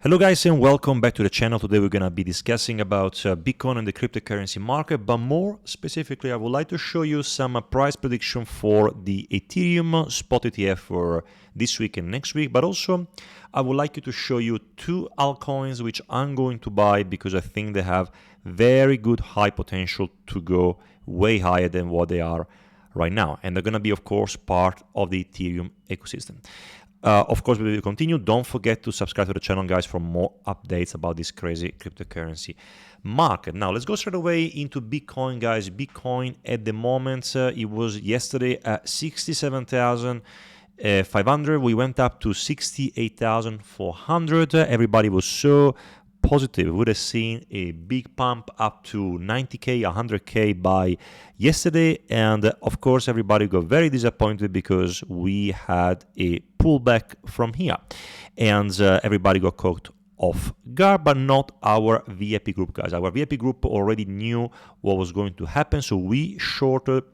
Hello guys and welcome back to the channel. Today we're going to be discussing about Bitcoin and the cryptocurrency market, but more specifically I would like to show you some price prediction for the Ethereum spot ETF for this week and next week, but also I would like you to show you two altcoins which I'm going to buy because I think they have very good high potential to go way higher than what they are right now, and they're going to be of course part of the Ethereum ecosystem. Of course, we will continue. Don't forget to subscribe to the channel, guys, for more updates about this crazy cryptocurrency market. Now, let's go straight away into Bitcoin, guys. Bitcoin at the moment, it was yesterday at 67,500. We went up to 68,400. Everybody was so positive. We would have seen a big pump up to 90k, 100k by yesterday, and of course everybody got very disappointed because we had a pullback from here, and everybody got caught off guard, but not our VIP group, guys. Our VIP group already knew what was going to happen, so we shorted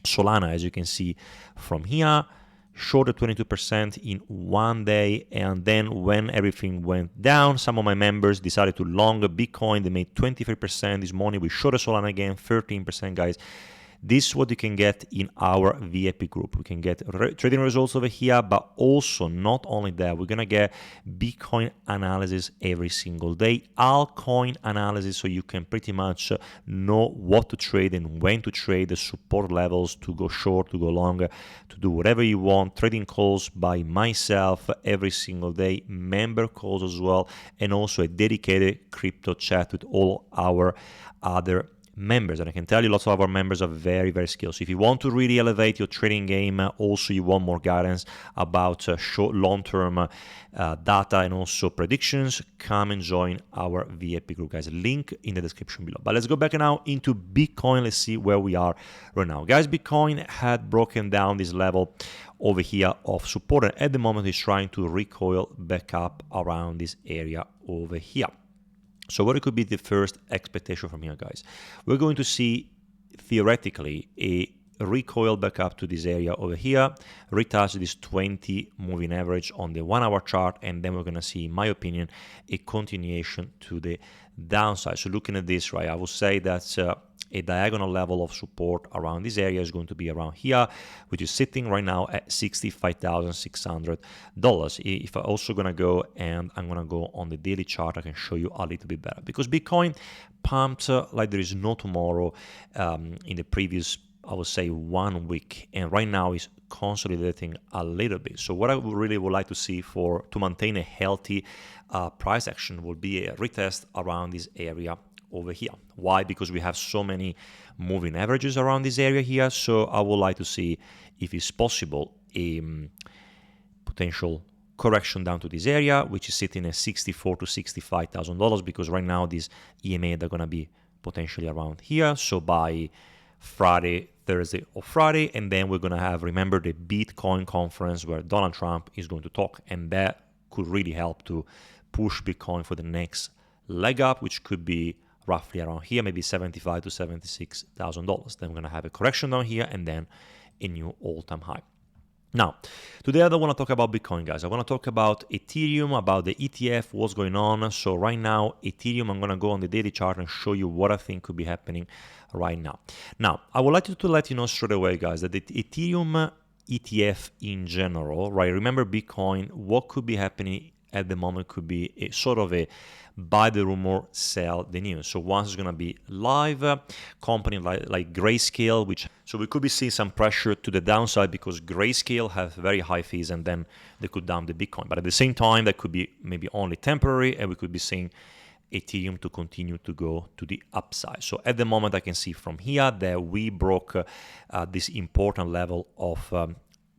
Solana, as you can see from here. Shorted 22% in one day, and then when everything went down, some of my members decided to long Bitcoin. They made 23% this morning. We shorted Solana again, 13%, guys. This is what you can get in our VIP group. We can get trading results over here, but also not only that, we're gonna get Bitcoin analysis every single day, altcoin analysis, so you can pretty much know what to trade and when to trade, the support levels to go short, to go longer, to do whatever you want. Trading calls by myself every single day, member calls as well, and also a dedicated crypto chat with all our other members. And I can tell you lots of our members are very, very skilled. So if you want to really elevate your trading game, also you want more guidance about short, long-term data and also predictions, come and join our VIP group, guys. Link in the description below. But let's go back now into Bitcoin. Let's see where we are right now. Guys, Bitcoin had broken down this level over here of support, and at the moment it's trying to recoil back up around this area over here. So what could be the first expectation from here, guys? We're going to see, theoretically, a recoil back up to this area over here, retouch this 20 moving average on the 1 hour chart, and then we're going to see, in my opinion, a continuation to the downside. So looking at this, right, I would say that a diagonal level of support around this area is going to be around here, which is sitting right now at $65,600. If I'm also going to go and I'm going to go on the daily chart, I can show you a little bit better, because Bitcoin pumped like there is no tomorrow in the previous, I would say, 1 week, and right now is consolidating a little bit. So what I really would like to see to maintain a healthy price action will be a retest around this area over here. Why? Because we have so many moving averages around this area here. So I would like to see if it's possible a potential correction down to this area, which is sitting at $64,000 to $65,000, because right now these EMA, they're going to be potentially around here. So by Friday, Thursday or Friday, and then we're going to have, remember, the Bitcoin conference where Donald Trump is going to talk, and that could really help to push Bitcoin for the next leg up, which could be roughly around here, maybe $75,000 to $76,000. Then we're going to have a correction down here and then a new all-time high. Now, today I don't want to talk about Bitcoin, guys. I want to talk about Ethereum, about the ETF, what's going on. So right now, Ethereum, I'm going to go on the daily chart and show you what I think could be happening right now. Now, I would like to let you know straight away, guys, that the Ethereum ETF in general, right? Remember Bitcoin, what could be happening at the moment could be a sort of a buy the rumor, sell the news. So once it's going to be live, company like Grayscale, so we could be seeing some pressure to the downside because Grayscale has very high fees, and then they could dump the Bitcoin. But at the same time, that could be maybe only temporary, and we could be seeing Ethereum to continue to go to the upside. So at the moment, I can see from here that we broke this important level of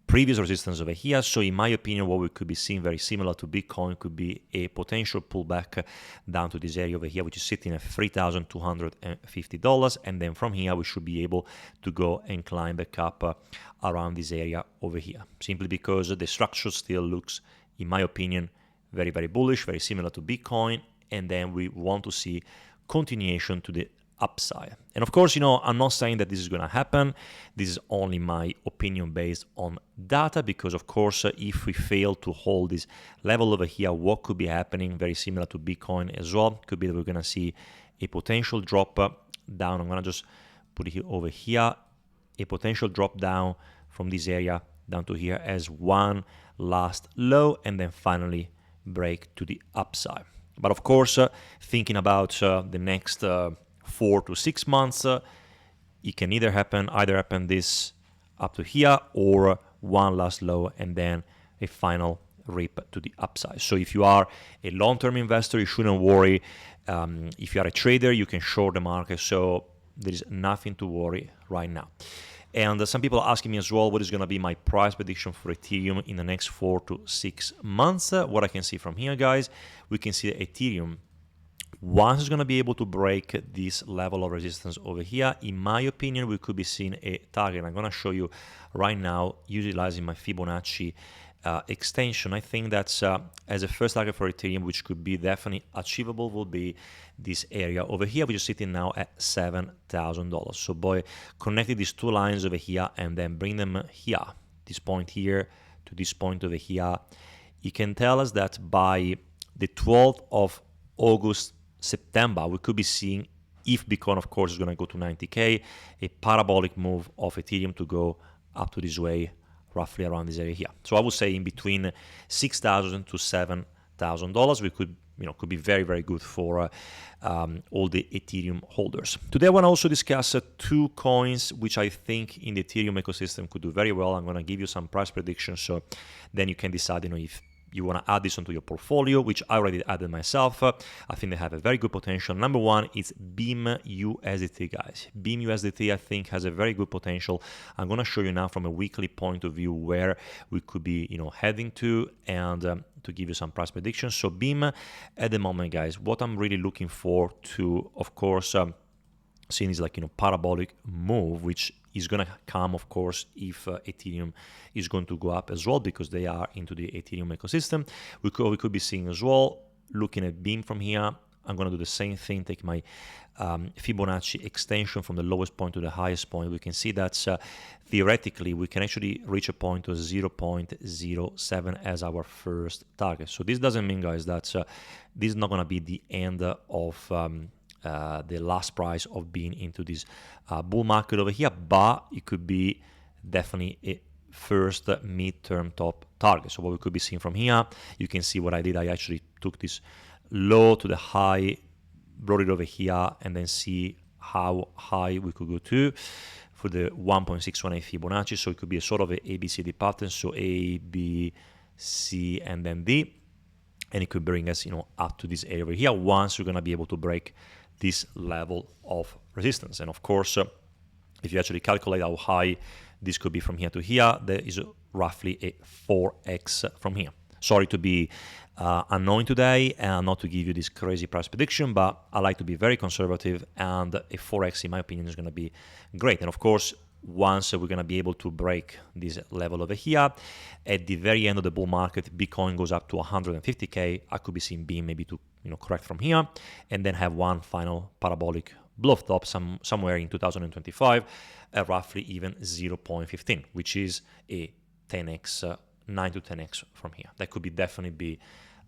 previous resistance over here. So in my opinion, what we could be seeing very similar to Bitcoin could be a potential pullback down to this area over here, which is sitting at $3,250. And then from here, we should be able to go and climb back up around this area over here, simply because the structure still looks, in my opinion, very, very bullish, very similar to Bitcoin. And then we want to see continuation to the upside. And of course, I'm not saying that this is going to happen. This is only my opinion based on data, because of course, if we fail to hold this level over here, what could be happening, very similar to Bitcoin as well, could be that we're going to see a potential drop down. I'm going to just put it over here, a potential drop down from this area down to here as one last low, and then finally break to the upside. But of course, thinking about the next 4 to 6 months, it can either happen this up to here, or one last low and then a final rip to the upside. So if you are a long-term investor, you shouldn't worry. If you are a trader, you can short the market, so there is nothing to worry right now. And some people are asking me as well, what is going to be my price prediction for Ethereum in the next 4 to 6 months? What I can see from here, guys, we can see that Ethereum, once it's going to be able to break this level of resistance over here, in my opinion, we could be seeing a target. I'm going to show you right now, utilizing my Fibonacci extension. I think that as a first target for Ethereum, which could be definitely achievable, will be this area over here, which is sitting now at $7,000. So by connecting these two lines over here and then bring them here, this point here to this point over here, you can tell us that by the 12th of August, September, we could be seeing, if Bitcoin, of course, is going to go to 90K, a parabolic move of Ethereum to go up to this way, roughly around this area here. So I would say in between $6,000 to $7,000, we could be very, very good for all the Ethereum holders. Today I want to also discuss two coins which I think in the Ethereum ecosystem could do very well. I'm going to give you some price predictions, so then you can decide, if you want to add this onto your portfolio, which I already added myself. I think they have a very good potential. Number one is Beam USDT, guys. Beam USDT, I think, has a very good potential. I'm going to show you now from a weekly point of view where we could be, heading to, and to give you some price predictions. So Beam, at the moment, guys, what I'm really looking for to, of course, seeing is parabolic move, which is going to come, of course, if Ethereum is going to go up as well, because they are into the Ethereum ecosystem. We could be seeing as well, looking at Beam from here. I'm going to do the same thing, take my Fibonacci extension from the lowest point to the highest point. We can see that theoretically we can actually reach a point of 0.07 as our first target. So this doesn't mean, guys, that this is not going to be the end of the last price of being into this bull market over here, but it could be definitely a first midterm top target. So what we could be seeing from here, you can see what I did. I actually took this low to the high, brought it over here, and then see how high we could go to for the 1.618 Fibonacci. So it could be a sort of a ABCD pattern, so A, B, C, and then D, and it could bring us up to this area over here once we're going to be able to break this level of resistance. And of course, if you actually calculate how high this could be from here to here, there is roughly a 4x from here. Sorry to be annoying today and not to give you this crazy price prediction, but I like to be very conservative, and a 4x, in my opinion, is going to be great. And of course, once we're going to be able to break this level over here, at the very end of the bull market, Bitcoin goes up to 150K. I could be seeing Beam maybe to correct from here, and then have one final parabolic blow top somewhere in 2025 at roughly even 0.15, which is a 10x, 9 to 10x from here. That could definitely be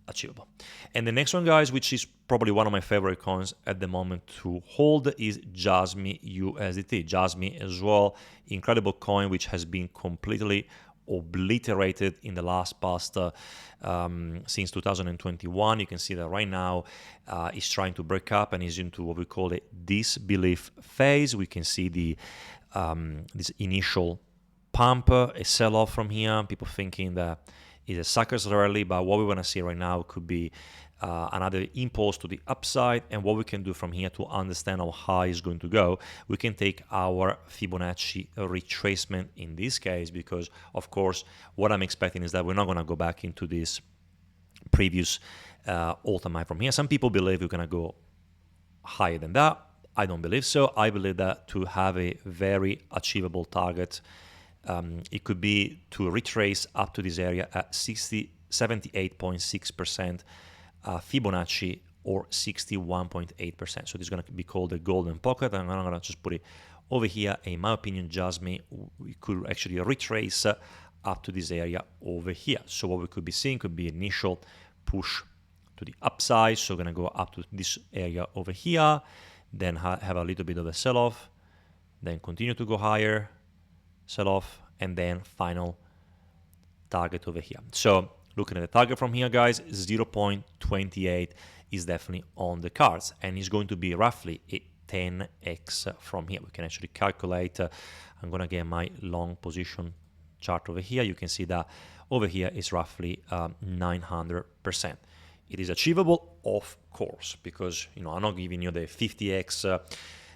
achievable. And the next one, guys, which is probably one of my favorite coins at the moment to hold, is JASMY USDT. JASMY as well, incredible coin which has been completely obliterated in the past since 2021. You can see that right now it's trying to break up and is into what we call a disbelief phase. We can see the this initial pump, a sell-off from here, people thinking that it's a sucker's rally, but what we want to see right now could be another impulse to the upside. And what we can do from here to understand how high is going to go, we can take our Fibonacci retracement in this case, because of course what I'm expecting is that we're not going to go back into this previous all-time high from here. Some people believe we're going to go higher than that. I don't believe so. I believe that to have a very achievable target, it could be to retrace up to this area at 78.6% Fibonacci or 61.8%. So this is going to be called the golden pocket, and I'm going to just put it over here. In my opinion, JASMY, we could actually retrace up to this area over here. So what we could be seeing could be initial push to the upside. So we're going to go up to this area over here, then have a little bit of a sell-off, then continue to go higher, sell-off, and then final target over here. So looking at the target from here, guys, 0.28 is definitely on the cards, and it's going to be roughly a 10x from here. We can actually calculate. I'm going to get my long position chart over here. You can see that over here is roughly 900%. It is achievable, of course, because I'm not giving you the 50x,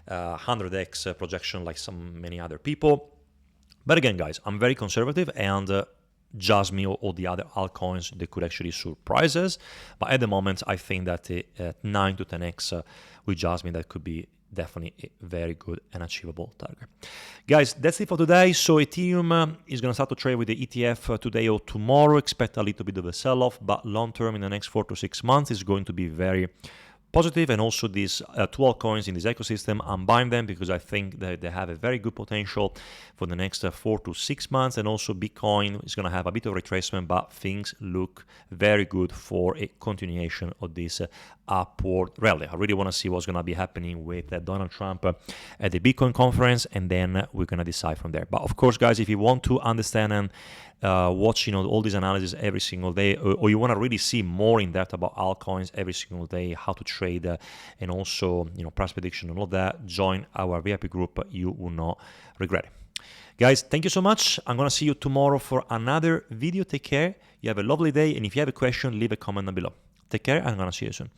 100x projection like many other people. But again, guys, I'm very conservative, and JASMY or the other altcoins, they could actually surprise us. But at the moment, I think that 9 to 10x with JASMY, that could be definitely a very good and achievable target. Guys, that's it for today. So Ethereum is going to start to trade with the ETF today or tomorrow. Expect a little bit of a sell-off, but long term, in the next 4 to 6 months, is going to be very positive. And also these two altcoins in this ecosystem, I'm buying them because I think that they have a very good potential for the next 4 to 6 months. And also Bitcoin is going to have a bit of retracement, but things look very good for a continuation of this upward rally. I really want to see what's going to be happening with Donald Trump at the Bitcoin conference, and then we're going to decide from there. But of course, guys, if you want to understand and watch all these analysis every single day, or you want to really see more in depth about altcoins every single day, how to trade, and also price prediction and all that, join our VIP group. You will not regret it. Guys, thank you so much. I'm going to see you tomorrow for another video. Take care. You have a lovely day, and if you have a question, leave a comment down below. Take care, and I'm going to see you soon.